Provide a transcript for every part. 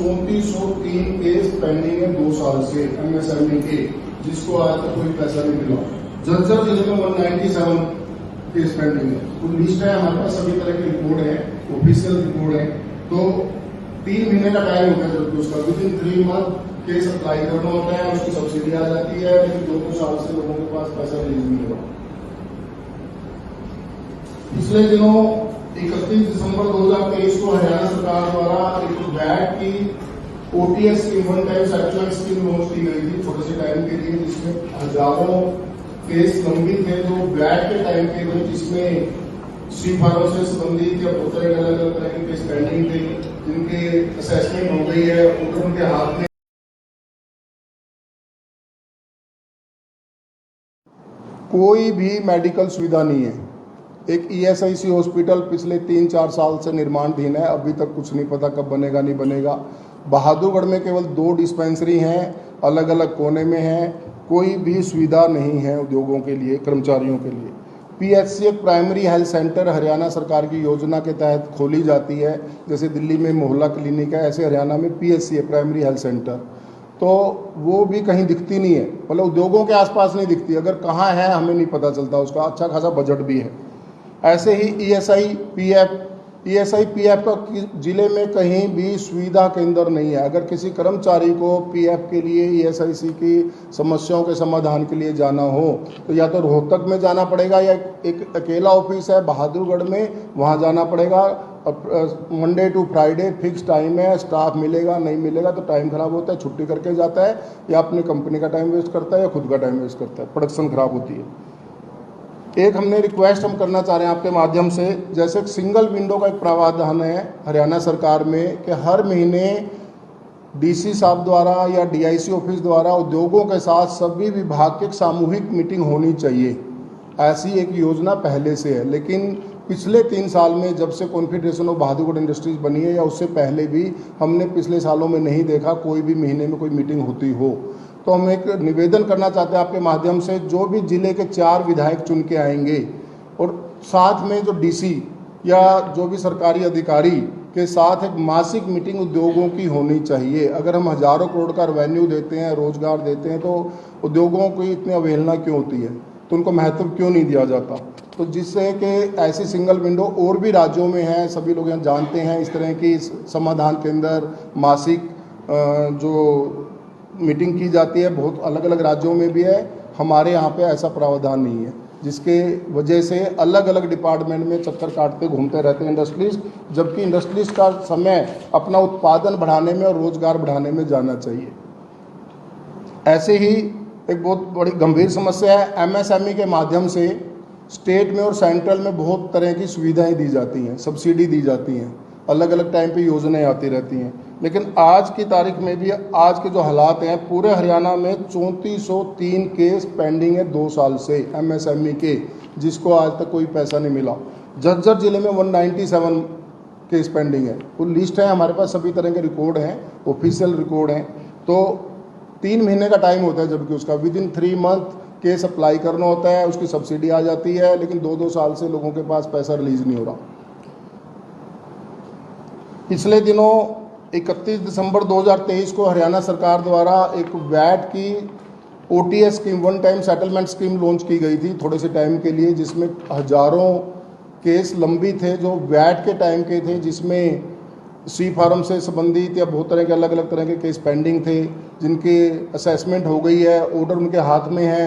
3403 case pending है 2 साल से एमएसएमई के, जिसको आज तक कोई पैसा नहीं मिला। झज्जर जिले में 197 केस पेंडिंग है। तो लिस्ट है हमारे पास, सभी तरह की रिपोर्ट है, ऑफिशियल रिपोर्ट है। तो 3 महीने का टाइम होता है, जबकि उसका विदिन 3 मंथ केस अप्लाई करना होता है, उसकी सब्सिडी आ जाती है, लेकिन 2 साल से लोगों के पास पैसा रिलीज नहीं हुआ। पिछले दिनों 31 दिसंबर 2023 को हरियाणा सरकार द्वारा एक वैट की ओटीएस की one time settlement scheme launch की गई थी छोटे से टाइम के लिए, जिसमें हजारों केस लंबित थे जो वैट के टाइम के थे, जिसमें सी फार्म से संबंधित या बहुत अलग अलग तरह के केस पेंडिंग थे, जिनके असेसमेंट हो गई है, ऑर्डर उनके हाथ में। कोई भी मेडिकल सुविधा नहीं है। एक ईएसआईसी हॉस्पिटल पिछले 3-4 साल से निर्माणाधीन है, अभी तक कुछ नहीं पता कब बनेगा नहीं बनेगा। बहादुरगढ़ में केवल 2 डिस्पेंसरी हैं, अलग अलग कोने में हैं, कोई भी सुविधा नहीं है उद्योगों के लिए, कर्मचारियों के लिए। पीएचसी एक प्राइमरी हेल्थ सेंटर हरियाणा सरकार की योजना के तहत खोली जाती है, जैसे दिल्ली में मोहल्ला क्लिनिक है, ऐसे हरियाणा में पीएचसी है, प्राइमरी हेल्थ सेंटर। तो वो भी कहीं दिखती नहीं है, मतलब उद्योगों के आसपास नहीं दिखती। अगर कहाँ है हमें नहीं पता चलता, उसका अच्छा खासा बजट भी है। ऐसे ही ईएसआई पीएफ का जिले में कहीं भी सुविधा केंद्र नहीं है। अगर किसी कर्मचारी को पीएफ के लिए ईएसआईसी की समस्याओं के समाधान के लिए जाना हो तो या तो रोहतक में जाना पड़ेगा, या एक अकेला ऑफिस है बहादुरगढ़ में, वहाँ जाना पड़ेगा। Monday to Friday fix time है, स्टाफ मिलेगा नहीं मिलेगा तो टाइम खराब होता है, छुट्टी करके जाता है, या अपनी कंपनी का टाइम वेस्ट करता है या खुद का टाइम वेस्ट करता है, प्रोडक्शन खराब होती है। एक हमने रिक्वेस्ट हम करना चाह रहे हैं आपके माध्यम से, जैसे एक सिंगल विंडो का एक प्रावधान है हरियाणा सरकार में कि हर महीने डीसी साहब द्वारा या डीआईसी ऑफिस द्वारा उद्योगों के साथ सभी विभाग की एक सामूहिक मीटिंग होनी चाहिए। ऐसी एक योजना पहले से है, लेकिन पिछले 3 साल में जब से कॉन्फेडरेशन ऑफ बहादुरगढ़ इंडस्ट्रीज बनी है या उससे पहले भी हमने पिछले सालों में नहीं देखा कोई भी महीने में कोई मीटिंग होती हो। तो हम एक निवेदन करना चाहते हैं आपके माध्यम से, जो भी जिले के 4 विधायक चुन के आएंगे और साथ में जो डीसी या जो भी सरकारी अधिकारी के साथ एक मासिक मीटिंग उद्योगों की होनी चाहिए। अगर हम हजारों करोड़ का रेवेन्यू देते हैं, रोजगार देते हैं, तो उद्योगों की इतनी अवहेलना क्यों होती है, तो उनको महत्व क्यों नहीं दिया जाता। तो जिससे कि ऐसी सिंगल विंडो और भी राज्यों में है, सभी लोग यहाँ जानते हैं, इस तरह की समाधान केंद्र मासिक जो मीटिंग की जाती है, बहुत अलग अलग राज्यों में भी है। हमारे यहाँ पे ऐसा प्रावधान नहीं है, जिसके वजह से अलग अलग डिपार्टमेंट में चक्कर काटते घूमते रहते हैं इंडस्ट्रीज, जबकि इंडस्ट्रीज का समय अपना उत्पादन बढ़ाने में और रोजगार बढ़ाने में जाना चाहिए। ऐसे ही एक बहुत बड़ी गंभीर समस्या है, एमएसएमई के माध्यम से स्टेट में और सेंट्रल में बहुत तरह की सुविधाएं दी जाती हैं, सब्सिडी दी जाती हैं, अलग अलग टाइम पे योजनाएं आती रहती हैं, लेकिन आज की तारीख में भी आज के जो हालात हैं, पूरे हरियाणा में 3403 केस पेंडिंग है 2 साल से एमएसएमई के, जिसको आज तक कोई पैसा नहीं मिला। झज्जर जिले में 197 केस पेंडिंग है। वो लिस्ट है हमारे पास, सभी तरह के रिकॉर्ड हैं, ऑफिशियल रिकॉर्ड हैं। तो 3 महीने का टाइम होता है, जबकि उसका विदिन 3 मंथ केस अप्लाई करना होता है, उसकी सब्सिडी आ जाती है, लेकिन 2-2 साल से लोगों के पास पैसा रिलीज नहीं हो रहा। पिछले दिनों 31 दिसंबर 2023 को हरियाणा सरकार द्वारा एक वैट की OTS scheme, one time settlement scheme launch की गई थी थोड़े से टाइम के लिए, जिसमें हजारों केस लंबित थे जो वैट के टाइम के थे, जिसमें सी फार्म से संबंधित या बहुत तरह के अलग अलग तरह के केस पेंडिंग थे, जिनके असेसमेंट हो गई है, ऑर्डर उनके हाथ में है,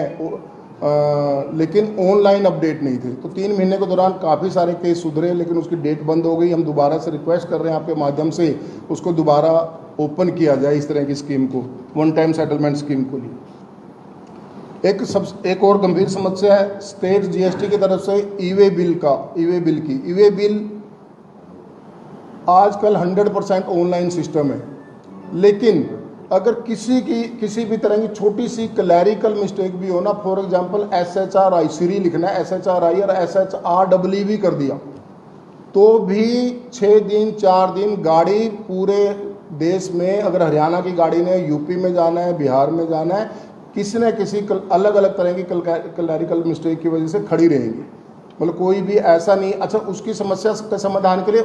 लेकिन ऑनलाइन अपडेट नहीं थे। तो 3 महीने के दौरान काफ़ी सारे केस सुधरे, लेकिन उसकी डेट बंद हो गई। हम दोबारा से रिक्वेस्ट कर रहे हैं आपके माध्यम से उसको दोबारा ओपन किया जाए, इस तरह की स्कीम को, वन टाइम सेटलमेंट स्कीम को लिए। एक और गंभीर समस्या है स्टेट जीएसटी की तरफ से ई वे बिल आजकल 100% ऑनलाइन सिस्टम है, लेकिन अगर किसी भी तरह की छोटी सी क्लैरिकल मिस्टेक भी हो ना, फॉर एग्जांपल SHRI सीरी लिखना है, SHRI और SHREE भी कर दिया, तो भी 6 दिन 4 दिन गाड़ी पूरे देश में, अगर हरियाणा की गाड़ी ने यूपी में जाना है, बिहार में जाना है, किसी न किसी अलग अलग तरह की क्लैरिकल मिस्टेक की वजह से खड़ी रहेंगी। मतलब कोई भी ऐसा नहीं। अच्छा, उसकी समस्या के समाधान के लिए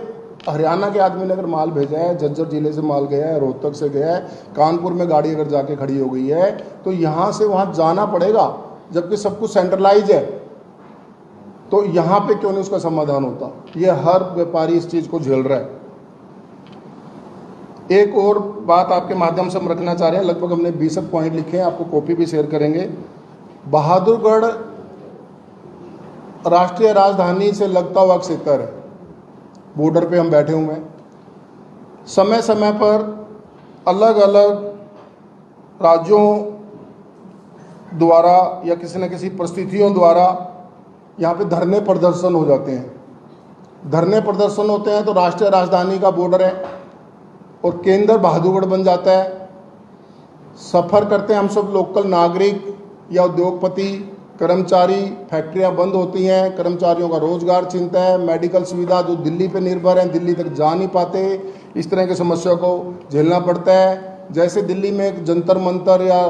हरियाणा के आदमी ने अगर माल भेजा है, झज्जर जिले से माल गया है, रोहतक से गया है, कानपुर में गाड़ी अगर जाके खड़ी हो गई है, तो यहाँ से वहाँ जाना पड़ेगा, जबकि सब कुछ सेंट्रलाइज है। तो यहाँ पे क्यों नहीं उसका समाधान होता? ये हर व्यापारी इस चीज़ को झेल रहा है। एक और बात आपके माध्यम से हम रखना चाह रहे हैं, लगभग हमने 20 पॉइंट लिखे हैं, आपको कॉपी भी शेयर करेंगे। बहादुरगढ़ राष्ट्रीय राजधानी से लगता हुआ क्षेत्र है, बॉर्डर पे हम बैठे हुए हैं। समय समय पर अलग अलग राज्यों द्वारा या किसी न किसी परिस्थितियों द्वारा यहाँ पे धरने प्रदर्शन हो जाते हैं। धरने प्रदर्शन होते हैं तो राष्ट्रीय राजधानी का बॉर्डर है और केंद्र बहादुरगढ़ बन जाता है। सफ़र करते हैं हम सब लोकल नागरिक या उद्योगपति, कर्मचारी, फैक्ट्रियां बंद होती हैं, कर्मचारियों का रोजगार छिनता है, मेडिकल सुविधा जो दिल्ली पे निर्भर है, दिल्ली तक जा नहीं पाते, इस तरह की समस्या को झेलना पड़ता है। जैसे दिल्ली में एक जंतर मंतर या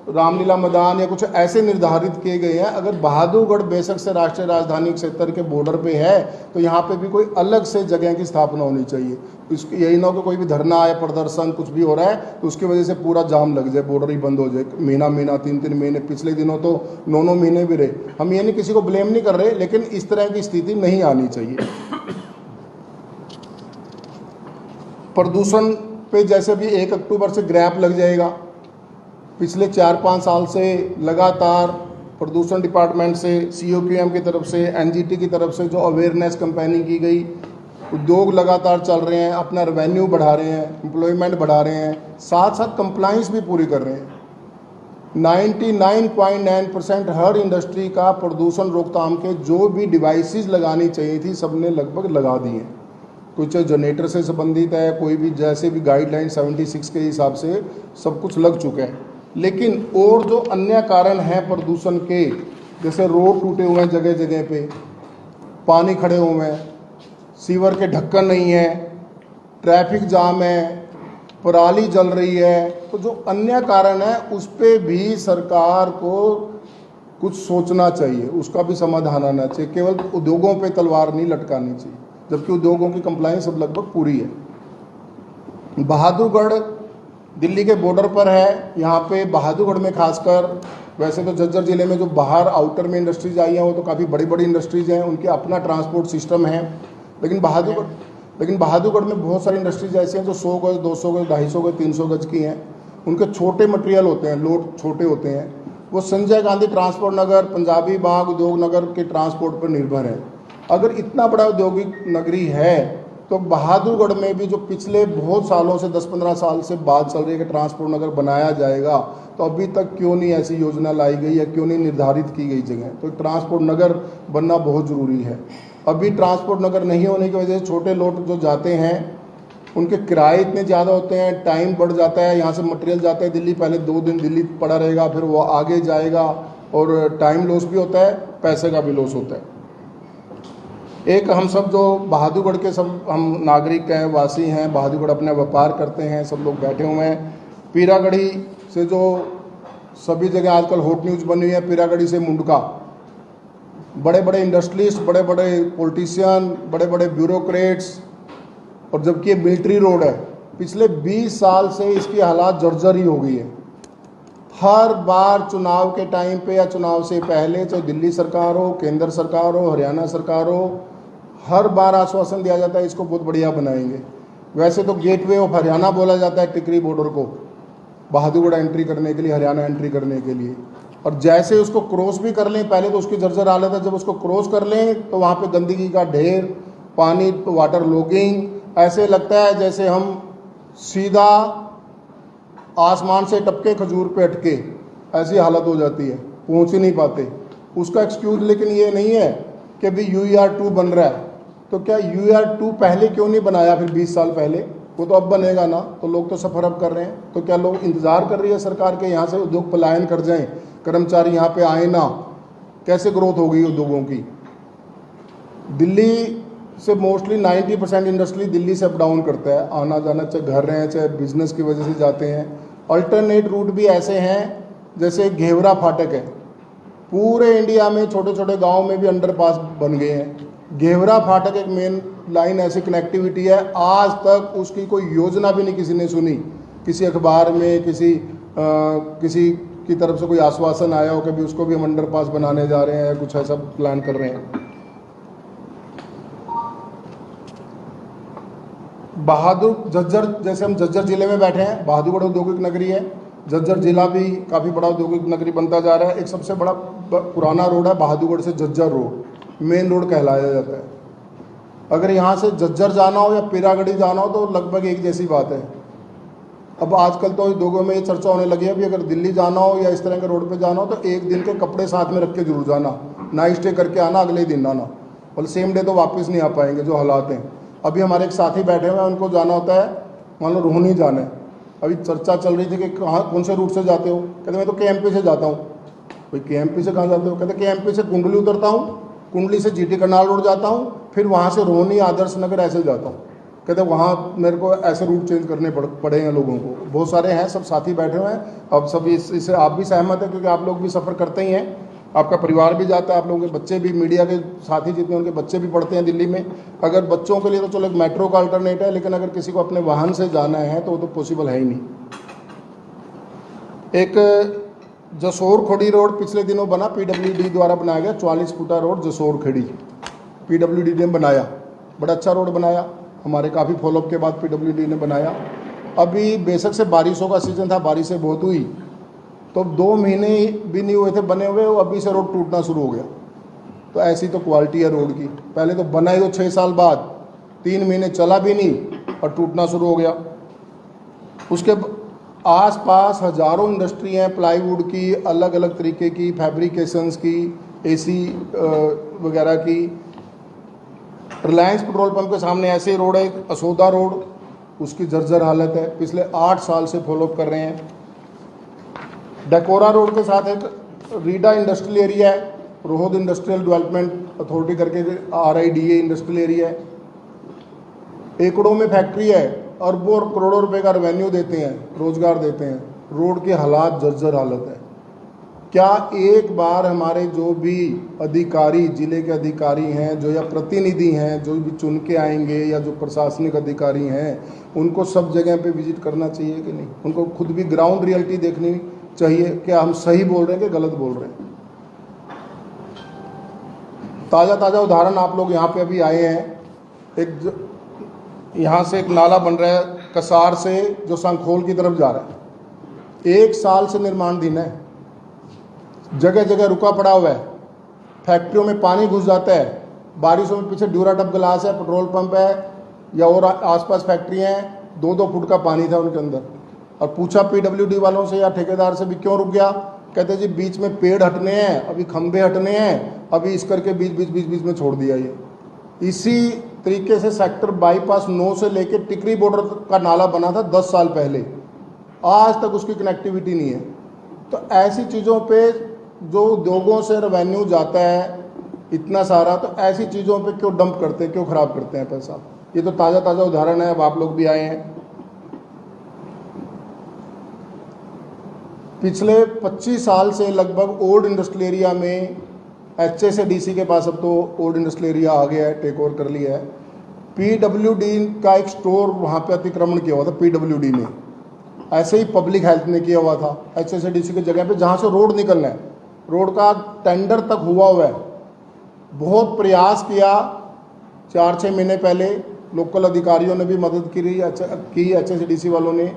रामलीला मैदान या कुछ ऐसे निर्धारित किए गए हैं, अगर बहादुरगढ़ बेशक से राष्ट्रीय राजधानी क्षेत्र के बॉर्डर पे है तो यहाँ पे भी कोई अलग से जगह की स्थापना होनी चाहिए। इसकी यही ना हो कि कोई भी धरना आया, प्रदर्शन कुछ भी हो रहा है तो उसकी वजह से पूरा जाम लग जाए, बॉर्डर ही बंद हो जाए, महीना महीना 3-3 महीने, पिछले दिनों तो 9-9 महीने भी रहे। हम ये नहीं किसी को ब्लेम नहीं कर रहे, लेकिन इस तरह की स्थिति नहीं आनी चाहिए। प्रदूषण पे जैसे भी 1 अक्टूबर से ग्रैप लग जाएगा, पिछले 4-5 साल से लगातार प्रदूषण डिपार्टमेंट से, COQM की तरफ से, NGT की तरफ से जो अवेयरनेस कैंपेनिंग की गई, उद्योग लगातार चल रहे हैं, अपना रेवेन्यू बढ़ा रहे हैं, एम्प्लॉयमेंट बढ़ा रहे हैं, साथ साथ कंप्लाइंस भी पूरी कर रहे हैं। 99.9% हर इंडस्ट्री का प्रदूषण रोकथाम के जो भी डिवाइसेस लगानी चाहिए थी सबने लगभग लगा दी हैं। कुछ जनरेटर से संबंधित है, कोई भी जैसे भी गाइडलाइन 76 के हिसाब से सब कुछ लग चुका है। लेकिन और जो अन्य कारण हैं प्रदूषण के, जैसे रोड टूटे हुए हैं जगह जगह पे, पानी खड़े हुए हैं, सीवर के ढक्कन नहीं है, ट्रैफिक जाम है, पराली जल रही है, तो जो अन्य कारण है उस पर भी सरकार को कुछ सोचना चाहिए, उसका भी समाधान आना चाहिए। केवल उद्योगों पे तलवार नहीं लटकानी चाहिए, जबकि उद्योगों की कंप्लायंस अब लगभग पूरी है। बहादुरगढ़ दिल्ली के बॉर्डर पर है। यहाँ पे बहादुरगढ़ में खासकर, वैसे तो झज्जर ज़िले में जो बाहर आउटर में इंडस्ट्रीज आई हैं वो तो काफ़ी बड़ी बड़ी इंडस्ट्रीज हैं, उनके अपना ट्रांसपोर्ट सिस्टम है। लेकिन बहादुरगढ़ में बहुत सारी इंडस्ट्रीज ऐसी हैं जो 100 गज, 200 गज, 250 गज, 300 गज की हैं। उनके छोटे मटेरियल होते हैं, लोड छोटे होते हैं। वो संजय गांधी ट्रांसपोर्ट नगर, पंजाबी बाग उद्योग नगर के ट्रांसपोर्ट पर निर्भर है। अगर इतना बड़ा औद्योगिक नगरी है तो बहादुरगढ़ में भी जो पिछले बहुत सालों से 10-15 साल से बात चल रही है कि ट्रांसपोर्ट नगर बनाया जाएगा, तो अभी तक क्यों नहीं ऐसी योजना लाई गई या क्यों नहीं निर्धारित की गई जगह? तो ट्रांसपोर्ट नगर बनना बहुत ज़रूरी है। अभी ट्रांसपोर्ट नगर नहीं होने की वजह से छोटे लोड जो जाते हैं उनके किराए इतने ज़्यादा होते हैं, टाइम बढ़ जाता है। यहाँ से मटेरियल जाता है दिल्ली, पहले 2 दिन दिल्ली पड़ा रहेगा, फिर वो आगे जाएगा और टाइम लॉस भी होता है, पैसे का भी लॉस होता है। एक हम सब जो बहादुरगढ़ के सब हम नागरिक हैं, वासी हैं, बहादुरगढ़ अपना व्यापार करते हैं, सब लोग बैठे हुए हैं। पीरागढ़ी से जो सभी जगह आजकल हॉट न्यूज़ बनी हुई है, पीरागढ़ी से मुंडका, बड़े बड़े इंडस्ट्रियलिस्ट, बड़े बड़े पॉलिटिशियन, बड़े बड़े ब्यूरोक्रेट्स, और जबकि ये मिलिट्री रोड है, पिछले 20 साल से इसकी हालात जर्जर ही हो गई है। हर बार चुनाव के टाइम पे या चुनाव से पहले, चाहे दिल्ली सरकार हो, केंद्र सरकार हो, हरियाणा सरकार हो, हर बार आश्वासन दिया जाता है इसको बहुत बढ़िया बनाएंगे। वैसे तो गेटवे ऑफ हरियाणा बोला जाता है टिकरी बॉर्डर को, बहादुरगढ़ एंट्री करने के लिए, हरियाणा एंट्री करने के लिए। और जैसे उसको क्रॉस भी कर लें, पहले तो उसकी जर्जर हालत है, जब उसको क्रॉस कर लें तो वहाँ पे गंदगी का ढेर, पानी, वाटर लॉगिंग, ऐसे लगता है जैसे हम सीधा आसमान से टपके खजूर पे अटके, ऐसी हालत हो जाती है, पहुँच ही नहीं पाते। उसका एक्सक्यूज लेकिन ये नहीं है कि अभी UER-2 बन रहा है, तो क्या UER-2 पहले क्यों नहीं बनाया फिर 20 साल पहले? वो तो अब बनेगा ना, तो लोग तो सफ़र अब कर रहे हैं। तो क्या लोग इंतज़ार कर रही है सरकार के यहाँ से उद्योग पलायन कर जाएं, कर्मचारी यहाँ पे आए ना? कैसे ग्रोथ होगी उद्योगों की? दिल्ली से मोस्टली 90% इंडस्ट्री दिल्ली से अप डाउन करता है, आना जाना, चाहे घर रहें चाहे बिजनेस की वजह से जाते हैं। अल्टरनेट रूट भी ऐसे हैं, जैसे घेवरा फाटक है, पूरे इंडिया में छोटे छोटे गांव में भी अंडरपास बन गए हैं। घेवरा फाटक एक मेन लाइन ऐसी कनेक्टिविटी है, आज तक उसकी कोई योजना भी नहीं किसी ने सुनी। किसी अखबार में किसी की तरफ से कोई आश्वासन आया हो कि भी उसको भी हम अंडरपास बनाने जा रहे हैं या कुछ ऐसा प्लान कर रहे हैं। झज्जर, जैसे हम झज्जर जिले में बैठे हैं, बहादुरगढ़ औद्योगिक नगरी है, झज्जर जिला भी काफ़ी बड़ा औद्योगिक नगरी बनता जा रहा है। एक सबसे बड़ा पुराना रोड है बहादुरगढ़ से झज्जर रोड, मेन रोड कहलाया जाता है। अगर यहाँ से झज्जर जाना हो या पीरागढ़ी जाना हो तो लगभग एक जैसी बात है। अब आजकल तो उद्योगों में ये चर्चा होने लगी है भी अगर दिल्ली जाना हो या इस तरह के रोड पे जाना हो तो एक दिन के कपड़े साथ में रख के जरूर जाना, नाइट स्टे करके आना, अगले ही दिन आना, और सेम डे तो वापस नहीं आ पाएंगे जो हालात हैं। अभी हमारे एक साथी बैठे हुए हैं, उनको जाना होता है, मान लो रोहनी जाना है, अभी चर्चा चल रही थी कि कहाँ कौन से रूट से जाते हो, कहते मैं तो KMP से जाता हूँ। भाई KMP से कहाँ जाते हो? कहते KMP से कुंडली उतरता हूँ, कुंडली से GT करनाल रोड जाता हूँ, फिर वहाँ से रोहनी आदर्श नगर ऐसे जाता हूँ। कहते वहाँ मेरे को ऐसे रूट चेंज करने पड़े हैं लोगों को। बहुत सारे हैं, सब साथी बैठे हुए हैं। अब सब इससे आप भी सहमत हैं क्योंकि आप लोग भी सफ़र करते ही हैं, आपका परिवार भी जाता है, आप लोगों के बच्चे भी, मीडिया के साथी जितने उनके बच्चे भी पढ़ते हैं दिल्ली में। अगर बच्चों के लिए तो चलो एक मेट्रो का अल्टरनेट है, लेकिन अगर किसी को अपने वाहन से जाना है तो वो तो पॉसिबल है ही नहीं। एक जसोर खेड़ी रोड पिछले दिनों बना, PWD द्वारा बनाया गया, 44 फुटा रोड जसोर खेड़ी, PWD ने बनाया, बड़ा अच्छा रोड बनाया। हमारे काफ़ी फॉलोअप के बाद PWD ने बनाया। अभी बेशक से बारिशों का सीज़न था, बारिशें बहुत हुई, तो 2 महीने भी नहीं हुए थे बने हुए, वो अभी से रोड टूटना शुरू हो गया। तो ऐसी तो क्वालिटी है रोड की, पहले तो बनाई तो 6 साल बाद, 3 महीने चला भी नहीं और टूटना शुरू हो गया। उसके आसपास हजारों इंडस्ट्री हैं, प्लाईवुड की, अलग अलग तरीके की, फैब्रिकेशंस की, AC वगैरह की। रिलायंस पेट्रोल पंप के सामने ऐसे ही रोड है, असोदा रोड, उसकी जर्जर हालत है, पिछले 8 साल से फॉलोअप कर रहे हैं। डकोरा रोड के साथ एक रीडा इंडस्ट्रियल एरिया है, रोहद इंडस्ट्रियल डेवलपमेंट अथॉरिटी करके RIDA इंडस्ट्रियल एरिया है, एकड़ों में फैक्ट्री है, अरबों और करोड़ों रुपए का रेवेन्यू देते हैं, रोजगार देते हैं। रोड के हालात जर्जर हालत है। क्या एक बार हमारे जो भी अधिकारी, जिले के अधिकारी हैं जो, या प्रतिनिधि हैं जो भी चुन के आएंगे, या जो प्रशासनिक अधिकारी हैं, उनको सब जगह पे विजिट करना चाहिए कि नहीं? उनको खुद भी ग्राउंड रियलिटी देखनी चाहिए कि हम सही बोल रहे हैं कि गलत बोल रहे हैं। ताज़ा उदाहरण आप लोग यहाँ पे अभी आए हैं, यहाँ से एक नाला बन रहा है कसार से जो संखोल की तरफ जा रहा है, 1 साल से निर्माणाधीन है, जगह जगह रुका पड़ा हुआ है, फैक्ट्रियों में पानी घुस जाता है, बारिशों में पीछे ड्यूराटप गिलास है, पेट्रोल पंप है या और आसपास फैक्ट्रियाँ हैं, 2-2 फुट का पानी था उनके अंदर। और पूछा PWD वालों से या ठेकेदार से भी क्यों रुक गया, कहते जी बीच में पेड़ हटने हैं, अभी खंभे हटने हैं, अभी इस करके बीच में छोड़ दिया। ये इसी तरीके से सेक्टर बाईपास 9 से लेकर टिकरी बॉर्डर का नाला बना था 10 साल पहले, आज तक उसकी कनेक्टिविटी नहीं है। तो ऐसी चीज़ों पे जो उद्योगों से रेवेन्यू जाता है इतना सारा, तो ऐसी चीज़ों पे क्यों डंप करते हैं, क्यों खराब करते हैं पैसा? ये तो ताज़ा उदाहरण है, अब आप लोग भी आए हैं। पिछले 25 साल से लगभग ओल्ड इंडस्ट्रियल एरिया में HSADC के पास, अब तो ओल्ड इंडस्ट्रियल एरिया आ गया है, टेक ओवर कर लिया है, PWD का एक स्टोर वहाँ पे अतिक्रमण किया हुआ था PWD ने, ऐसे ही पब्लिक हेल्थ ने किया हुआ था HSADC की जगह पे, जहाँ से रोड निकलना है। रोड का टेंडर तक हुआ है, बहुत प्रयास किया, 4-6 महीने पहले लोकल अधिकारियों ने भी मदद की HSADC वालों ने,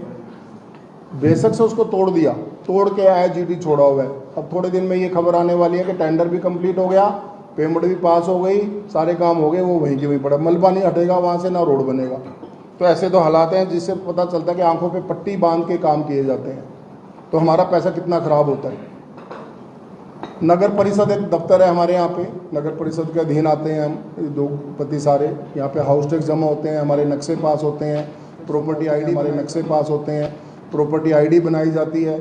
बेशक से उसको तोड़ दिया, तोड़ के GT छोड़ा हुआ है। अब थोड़े दिन में ये खबर आने वाली है कि टेंडर भी कंप्लीट हो गया, पेमेंट भी पास हो गई, सारे काम हो गए, वो वहीं के वहीं पड़ा, मलबा नहीं हटेगा वहाँ से, ना रोड बनेगा। तो ऐसे तो हालात हैं जिससे पता चलता है कि आंखों पे पट्टी बांध के काम किए जाते हैं, तो हमारा पैसा कितना खराब होता है। नगर परिषद एक दफ्तर है हमारे यहाँ पे, नगर परिषद के अधीन आते हैं हम उद्योगपति सारे, यहाँ पे हाउस टैक्स जमा होते हैं, हमारे नक्शे पास होते हैं, प्रॉपर्टी ID हमारे नक्शे पास होते हैं, प्रॉपर्टी ID बनाई जाती है।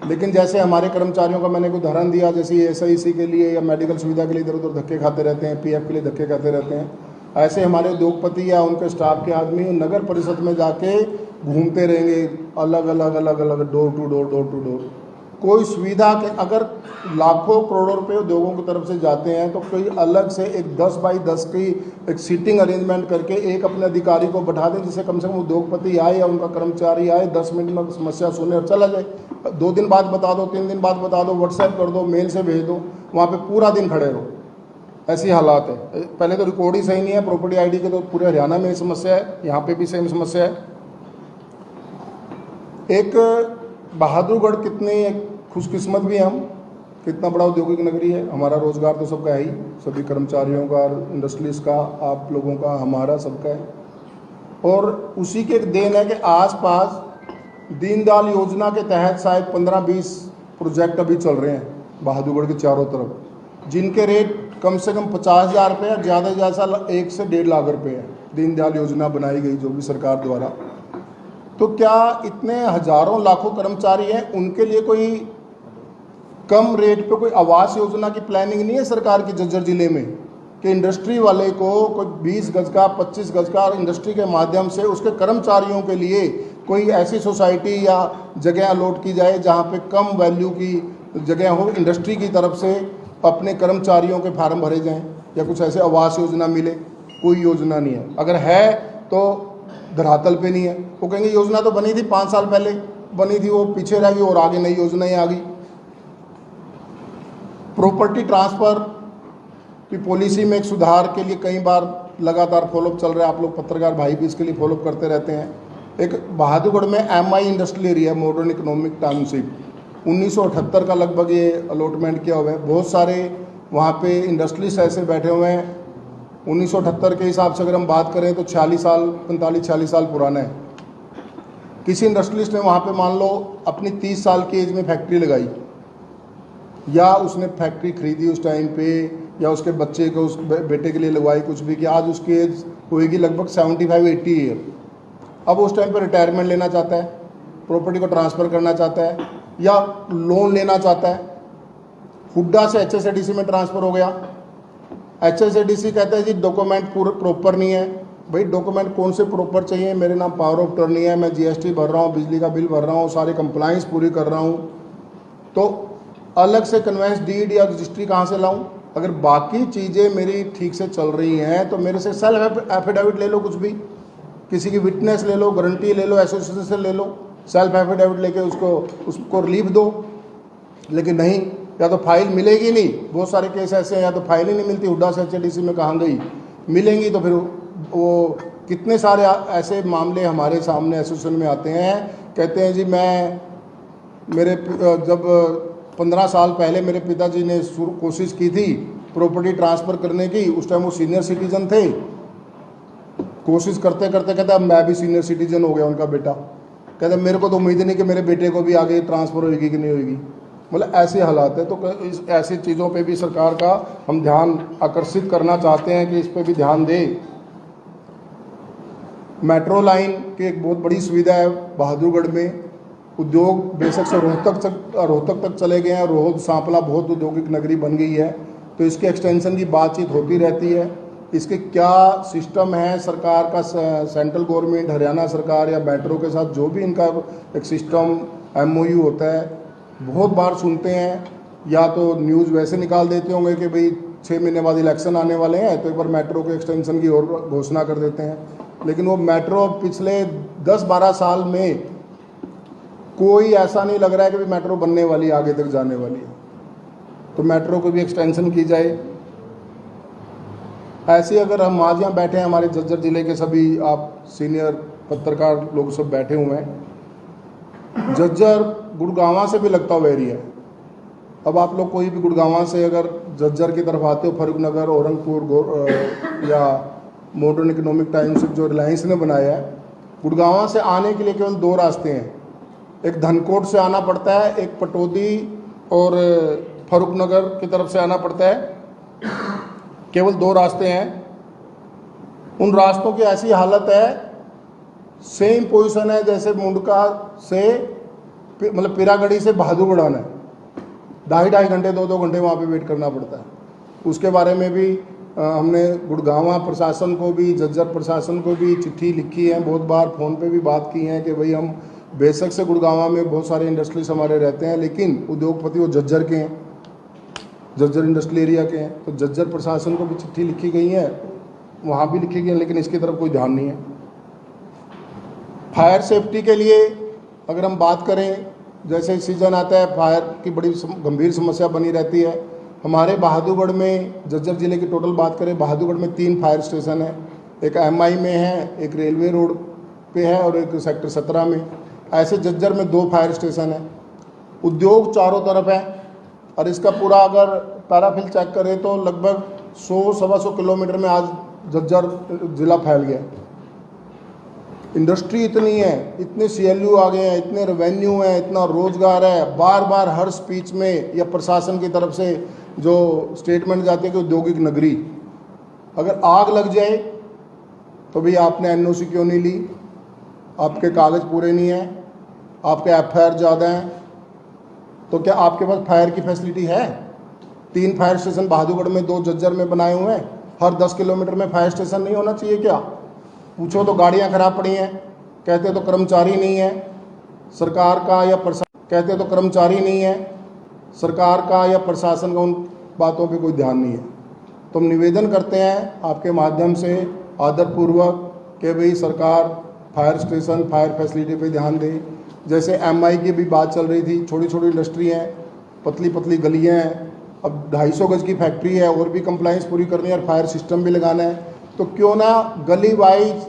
लेकिन जैसे हमारे कर्मचारियों का मैंने एक उदाहरण दिया, जैसे SIC के लिए या मेडिकल सुविधा के लिए इधर उधर धक्के खाते रहते हैं, PF के लिए धक्के खाते रहते हैं, ऐसे हमारे उद्योगपति या उनके स्टाफ के आदमी नगर परिषद में जाके घूमते रहेंगे, अलग अलग डोर टू डोर। कोई सुविधा के अगर लाखों करोड़ों रुपए उद्योगों की तरफ से जाते हैं तो कोई अलग से एक 10 बाई 10 की एक सीटिंग अरेंजमेंट करके एक अपने अधिकारी को बैठा दें, जिससे कम से कम उद्योगपति आए या उनका कर्मचारी आए, 10 मिनट में समस्या सुने और चला जाए। 2 दिन बाद बता दो, 3 दिन बाद बता दो, व्हाट्सएप कर दो, मेल से भेज दो, वहाँ पे पूरा दिन खड़े रहो। ऐसी हालात है। पहले तो रिकॉर्ड ही सही नहीं है, प्रॉपर्टी आईडी के तो पूरे हरियाणा में समस्या है, यहाँ पे भी सेम समस्या है। एक बहादुरगढ़ कितने खुशकिस्मत भी हम, कितना बड़ा औद्योगिक नगरी है, हमारा रोजगार तो सबका है ही, सभी कर्मचारियों का, इंडस्ट्रीज का, आप लोगों का, हमारा सबका है। और उसी के एक देन है कि आसपास दीनदयाल योजना के तहत शायद 15-20 प्रोजेक्ट अभी चल रहे हैं बहादुरगढ़ के चारों तरफ, जिनके रेट कम से कम 50,000 रुपये या ज़्यादा से ज़्यादा 1 से 1.5 लाख रुपये है। दीनदयाल योजना बनाई गई जो भी सरकार द्वारा। तो क्या इतने हजारों लाखों कर्मचारी हैं, उनके लिए कोई कम रेट पे कोई आवास योजना की प्लानिंग नहीं है सरकार की झज्जर जिले में, कि इंडस्ट्री वाले को कोई 20 गज का 25 गज का इंडस्ट्री के माध्यम से उसके कर्मचारियों के लिए कोई ऐसी सोसाइटी या जगह अलॉट की जाए जहाँ पे कम वैल्यू की जगह हो, इंडस्ट्री की तरफ से अपने कर्मचारियों के फार्म भरे जाएं, या कुछ ऐसे आवास योजना मिले। कोई योजना नहीं है, अगर है तो धरातल पे नहीं है। वो कहेंगे योजना तो बनी थी 5 साल पहले बनी थी, वो पीछे रह गई और आगे नई योजनाएं आ गई। प्रॉपर्टी ट्रांसफर की पॉलिसी में एक सुधार के लिए कई बार लगातार फॉलोअप चल रहा है, आप लोग पत्रकार भाई भी इसके लिए फॉलोअप करते रहते हैं। एक बहादुरगढ़ में MI industrial area, modern economic township, 1978 का लगभग ये अलॉटमेंट किया हुआ है। बहुत सारे वहाँ पे इंडस्ट्रीज ऐसे बैठे हुए हैं, 1978 के हिसाब से अगर हम बात करें तो 45-46 साल पुराना है। किसी इंडस्ट्रियलिस्ट ने वहाँ पे मान लो अपनी 30 साल की एज में फैक्ट्री लगाई, या उसने फैक्ट्री खरीदी उस टाइम पे, या उसके बच्चे को, उस बेटे के लिए लगवाई, कुछ भी किया, आज उसकी एज होगी लगभग 75-80 ईयर। अब उस टाइम पे रिटायरमेंट लेना चाहता है, प्रॉपर्टी को ट्रांसफ़र करना चाहता है, या लोन लेना चाहता है। हुड्डा से HSADC में ट्रांसफ़र हो गया। HSADC कहता है जी डॉक्यूमेंट पूरे प्रॉपर नहीं है। भाई डॉक्यूमेंट कौन से प्रॉपर चाहिए? मेरे नाम पावर ऑफ टर्नी है, मैं GST भर रहा हूँ, बिजली का बिल भर रहा हूँ, सारे कंप्लाइंस पूरी कर रहा हूँ, तो अलग से कन्वेंस डीड या रजिस्ट्री कहाँ से लाऊं? अगर बाकी चीज़ें मेरी ठीक से चल रही हैं तो मेरे से सेल्फ एफिडेविट ले लो, कुछ भी, किसी की विटनेस ले लो, गारंटी ले लो, एसोसिएशन से ले लो, सेल्फ एफिडेविट लेके उसको रिलीफ दो। लेकिन नहीं, या तो फाइल मिलेगी नहीं, बहुत सारे केस ऐसे हैं, या तो फाइल ही नहीं मिलती, हुड्डा से HSADC में कहाँ गई, मिलेंगी तो फिर वो कितने सारे ऐसे मामले हमारे सामने एसोसिएशन में आते हैं। कहते हैं जी जब 15 साल पहले मेरे पिताजी ने कोशिश की थी प्रॉपर्टी ट्रांसफ़र करने की, उस टाइम वो सीनियर सिटीजन थे, कोशिश करते करते कहता मैं भी सीनियर सिटीजन हो गया उनका बेटा, कहते मेरे को तो उम्मीद नहीं कि मेरे बेटे को भी आगे ट्रांसफ़र होगी कि नहीं होगी। मतलब ऐसे हालात है। तो इस ऐसी चीज़ों पे भी सरकार का हम ध्यान आकर्षित करना चाहते हैं कि इस पे भी ध्यान दे। मेट्रो लाइन की एक बहुत बड़ी सुविधा है बहादुरगढ़ में। उद्योग बेशक से रोहतक तक चले गए हैं, रोहत सांपला बहुत औद्योगिक नगरी बन गई है, तो इसके एक्सटेंशन की बातचीत होती रहती है। इसके क्या सिस्टम है सरकार का, सेंट्रल गवर्नमेंट, हरियाणा सरकार या मेट्रो के साथ जो भी इनका एक सिस्टम MOU होता है, बहुत बार सुनते हैं, या तो न्यूज़ वैसे निकाल देते होंगे कि भाई 6 महीने बाद इलेक्शन आने वाले हैं तो एक बार मेट्रो के एक्सटेंशन की और घोषणा कर देते हैं, लेकिन वो मेट्रो पिछले 10-12 साल में कोई ऐसा नहीं लग रहा है कि भी मेट्रो बनने वाली है, आगे तक जाने वाली है। तो मेट्रो को भी एक्सटेंशन की जाए। ऐसे अगर हम आज यहाँ बैठे हैं, हमारे झज्जर जिले के सभी आप सीनियर पत्रकार लोग सब बैठे हुए हैं, झज्जर गुड़गांवा से भी लगता हुआ एरिया है। अब आप लोग कोई भी गुड़गांवा से अगर झज्जर की तरफ आते हो, फरूखनगर, औरंगपुर या मॉडर्न इकोनॉमिक टाउनशिप जो रिलायंस ने बनाया है, गुड़गांवा से आने के लिए केवल 2 रास्ते हैं। एक धनकोट से आना पड़ता है, एक पटौदी और फरूखनगर की तरफ से आना पड़ता है। केवल 2 रास्ते हैं। उन रास्तों की ऐसी हालत है, सेम पोजीशन है जैसे मुंडका से मतलब पिरागढ़ी से बहादुरगढ़ आना है, 2.5 घंटे 2 घंटे वहाँ पे वेट करना पड़ता है। उसके बारे में भी हमने गुड़गांवा प्रशासन को भी, झज्जर प्रशासन को भी चिट्ठी लिखी है, बहुत बार फ़ोन पे भी बात की है कि भाई हम बेशक से गुड़गांव में बहुत सारे इंडस्ट्रीज हमारे रहते हैं, लेकिन उद्योगपति वो झज्जर के हैं, झज्जर इंडस्ट्रियल एरिया के हैं। तो झज्जर प्रशासन को भी चिट्ठी लिखी गई है, वहाँ भी लिखी गई है, लेकिन इसकी तरफ कोई ध्यान नहीं है। फायर सेफ्टी के लिए अगर हम बात करें, जैसे सीजन आता है फायर की बड़ी गंभीर समस्या बनी रहती है। हमारे बहादुरगढ़ में, झज्जर जिले की टोटल बात करें, बहादुरगढ़ में 3 फायर स्टेशन है। एक MI में है, एक रेलवे रोड पे है और एक सेक्टर 17 में। ऐसे झज्जर में 2 फायर स्टेशन है। उद्योग चारों तरफ है और इसका पूरा अगर पैराफिल चेक करें तो लगभग 100-125 किलोमीटर में आज झज्जर जिला फैल गया। इंडस्ट्री इतनी है, इतने CLU आ गए हैं, इतने रेवेन्यू है, इतना रोजगार है। बार बार हर स्पीच में या प्रशासन की तरफ से जो स्टेटमेंट जाते हैं कि औद्योगिक नगरी, अगर आग लग जाए तो भी आपने NOC क्यों नहीं ली? आपके कागज़ पूरे नहीं हैं, आपके FIR ज़्यादा हैं, तो क्या आपके पास फायर की फैसिलिटी है? 3 फायर स्टेशन बहादुरगढ़ में, 2 झज्जर में बनाए हुए हैं। हर 10 किलोमीटर में फायर स्टेशन नहीं होना चाहिए क्या? पूछो तो गाड़ियां खराब पड़ी हैं, कहते तो कर्मचारी नहीं है सरकार का या कहते तो कर्मचारी नहीं है सरकार का या प्रशासन का, उन बातों पे कोई ध्यान नहीं है। तो हम निवेदन करते हैं आपके माध्यम से आदरपूर्वक कि भाई सरकार फायर स्टेशन, फायर फैसिलिटी पे ध्यान दे। जैसे MI की भी बात चल रही थी, छोटी छोटी इंडस्ट्री हैं, पतली पतली गलियां हैं, अब 250 गज की फैक्ट्री है और भी कंप्लाइंस पूरी करनी है और फायर सिस्टम भी लगाना है। तो क्यों ना गली वाइज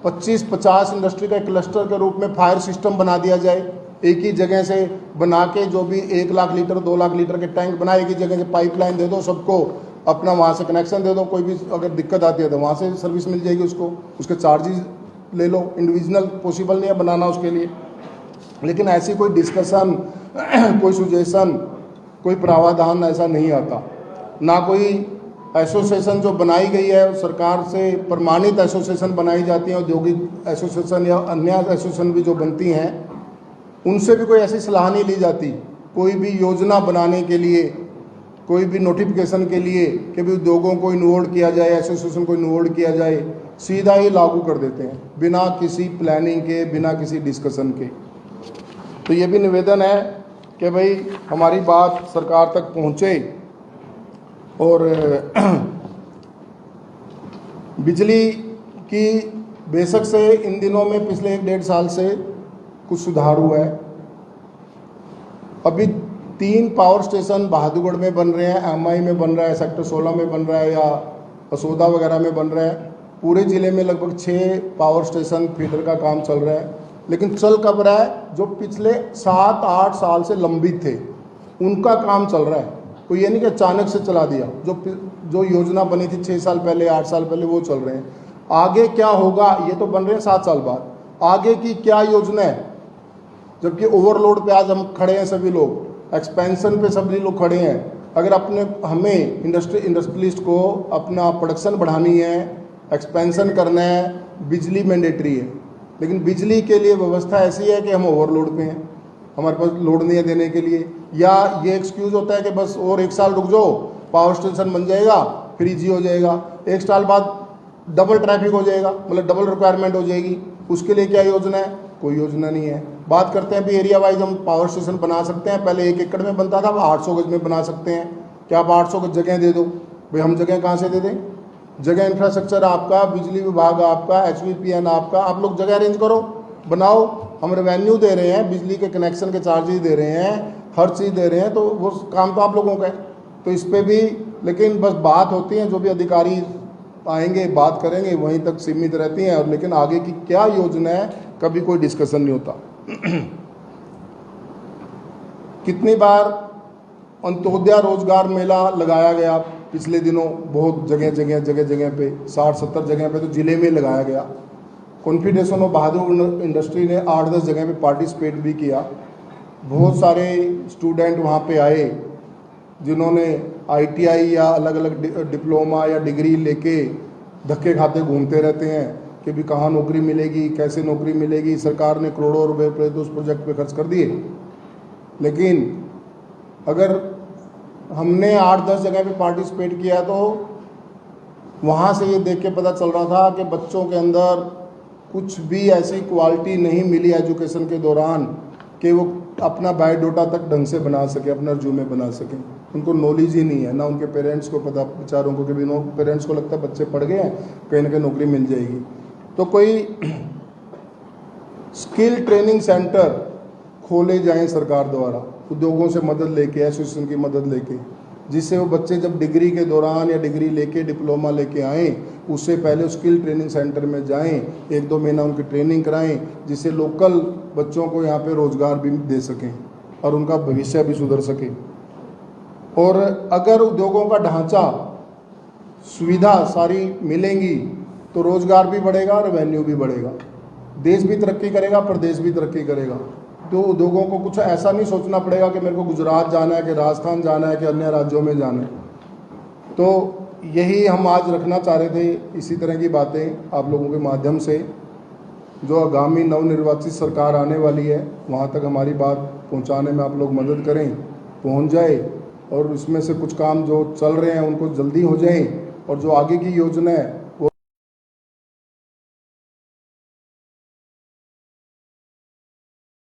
25-50 इंडस्ट्री का क्लस्टर के रूप में फायर सिस्टम बना दिया जाए। एक ही जगह से बना के, जो भी 1 लाख लीटर 2 लाख लीटर के टैंक बनाए, एक ही जगह से पाइपलाइन दे दो सबको, अपना वहाँ से कनेक्शन दे दो। कोई भी अगर दिक्कत आती है तो वहाँ से सर्विस मिल जाएगी उसको, उसके चार्जेस ले लो। इंडिविजुअल पॉसिबल नहीं है बनाना उसके लिए, लेकिन ऐसी कोई डिस्कशन कोई सुजेशन, कोई प्रावधान ऐसा नहीं आता। ना कोई एसोसिएशन जो बनाई गई है सरकार से प्रमाणित एसोसिएशन बनाई जाती है, औद्योगिक एसोसिएशन या अन्य एसोसिएशन भी जो बनती हैं, उनसे भी कोई ऐसी सलाह नहीं ली जाती। कोई भी योजना बनाने के लिए, कोई भी नोटिफिकेशन के लिए कि भी उद्योगों को इन्वॉल्व किया जाए, एसोसिएशन को इन्वॉल्व किया जाए, सीधा ही लागू कर देते हैं बिना किसी प्लानिंग के, बिना किसी डिस्कशन के। तो ये भी निवेदन है कि भाई हमारी बात सरकार तक पहुँचे। और बिजली की बेशक से इन दिनों में पिछले 1-1.5 साल से कुछ सुधार हुआ है। अभी 3 पावर स्टेशन बहादुरगढ़ में बन रहे हैं, MI में बन रहा है, सेक्टर 16 में बन रहा है या असोदा वगैरह में बन रहा है। पूरे ज़िले में लगभग 6 पावर स्टेशन फीडर का काम चल रहा है। लेकिन चल कब रहा है? जो पिछले 7-8 साल से लंबित थे उनका काम चल रहा है। कोई ये नहीं कि अचानक से चला दिया। जो योजना बनी थी 6 साल पहले, 8 साल पहले, वो चल रहे हैं। आगे क्या होगा, ये तो बन रहे हैं 7 साल बाद, आगे की क्या योजना है? जबकि ओवरलोड पे आज हम खड़े हैं, सभी लोग एक्सपेंशन पे सभी लोग खड़े हैं। अगर हमें इंडस्ट्रियलिस्ट को अपना प्रोडक्शन बढ़ानी है, एक्सपेंशन करना है, बिजली मैंडेटरी है। लेकिन बिजली के लिए व्यवस्था ऐसी है कि हम ओवरलोड पे हैं, हमारे पास लोड नहीं है देने के लिए। या ये एक्सक्यूज़ होता है कि बस और 1 साल रुक जाओ, पावर स्टेशन बन जाएगा, फिर ईजी हो जाएगा। 1 साल बाद डबल ट्रैफिक हो जाएगा, मतलब डबल रिक्वायरमेंट हो जाएगी। उसके लिए क्या योजना है? कोई योजना नहीं है। बात करते हैं भी एरिया वाइज हम पावर स्टेशन बना सकते हैं। पहले 1 एकड़ में बनता था, अब 800 गज में बना सकते हैं। क्या आप 800 गज जगह दे दो? भाई हम जगह कहाँ से दे दें? जगह इंफ्रास्ट्रक्चर आपका, बिजली विभाग आपका, HVPN आपका, आप लोग जगह अरेंज करो, बनाओ। हम रेवेन्यू दे रहे हैं, बिजली के कनेक्शन के चार्जेस दे रहे हैं, हर चीज़ दे रहे हैं, तो वो काम तो आप लोगों का है। तो इस पर भी, लेकिन बस बात होती है, जो भी अधिकारी आएंगे बात करेंगे वहीं तक सीमित रहती हैं। और लेकिन आगे की क्या योजना है, कभी कोई डिस्कशन नहीं होता। कितनी बार अंत्योदय रोजगार मेला लगाया गया पिछले दिनों, बहुत जगह पे 60-70 जगह पे तो ज़िले में लगाया गया। कॉन्फेडरेशन ऑफ बहादुर इंडस्ट्री ने 8-10 जगह पे पार्टिसिपेट भी किया। बहुत सारे स्टूडेंट वहाँ पे आए जिन्होंने ITI या अलग अलग डिप्लोमा या डिग्री लेके धक्के खाते घूमते रहते हैं कि भी कहाँ नौकरी मिलेगी, कैसे नौकरी मिलेगी। सरकार ने करोड़ों रुपए तो उस प्रोजेक्ट पे खर्च कर दिए। लेकिन अगर हमने 8-10 जगह पे पार्टिसिपेट किया तो वहाँ से ये देख के पता चल रहा था कि बच्चों के अंदर कुछ भी ऐसी क्वालिटी नहीं मिली एजुकेशन के दौरान कि वो अपना बायोडाटा तक ढंग से बना सके, अपना रिज्यूमे बना सके। उनको नॉलेज ही नहीं है, ना उनके पेरेंट्स को पता, बेचारों को, कि भी पेरेंट्स को लगता है बच्चे पढ़ गए हैं, कहीं ना कहीं नौकरी मिल जाएगी। तो कोई स्किल ट्रेनिंग सेंटर खोले जाएं सरकार द्वारा, उद्योगों से मदद लेके, एसोसिएशन की मदद लेके, जिससे वो बच्चे जब डिग्री के दौरान या डिग्री लेके, डिप्लोमा लेके आएँ, उससे पहले स्किल ट्रेनिंग सेंटर में जाएं, 1-2 महीना उनकी ट्रेनिंग कराएं, जिससे लोकल बच्चों को यहाँ पे रोज़गार भी दे सकें और उनका भविष्य भी सुधर सके। और अगर उद्योगों का ढांचा, सुविधा सारी मिलेंगी तो रोज़गार भी बढ़ेगा, रेवेन्यू भी बढ़ेगा, देश भी तरक्की करेगा, प्रदेश भी तरक्की करेगा। तो उद्योगों को कुछ ऐसा नहीं सोचना पड़ेगा कि मेरे को गुजरात जाना है, कि राजस्थान जाना है, कि अन्य राज्यों में जाना है। तो यही हम आज रखना चाह रहे थे, इसी तरह की बातें आप लोगों के माध्यम से। जो आगामी नवनिर्वाचित सरकार आने वाली है, वहाँ तक हमारी बात पहुँचाने में आप लोग मदद करें, पहुँच जाए, और उसमें से कुछ काम जो चल रहे हैं उनको जल्दी हो जाए, और जो आगे की योजना है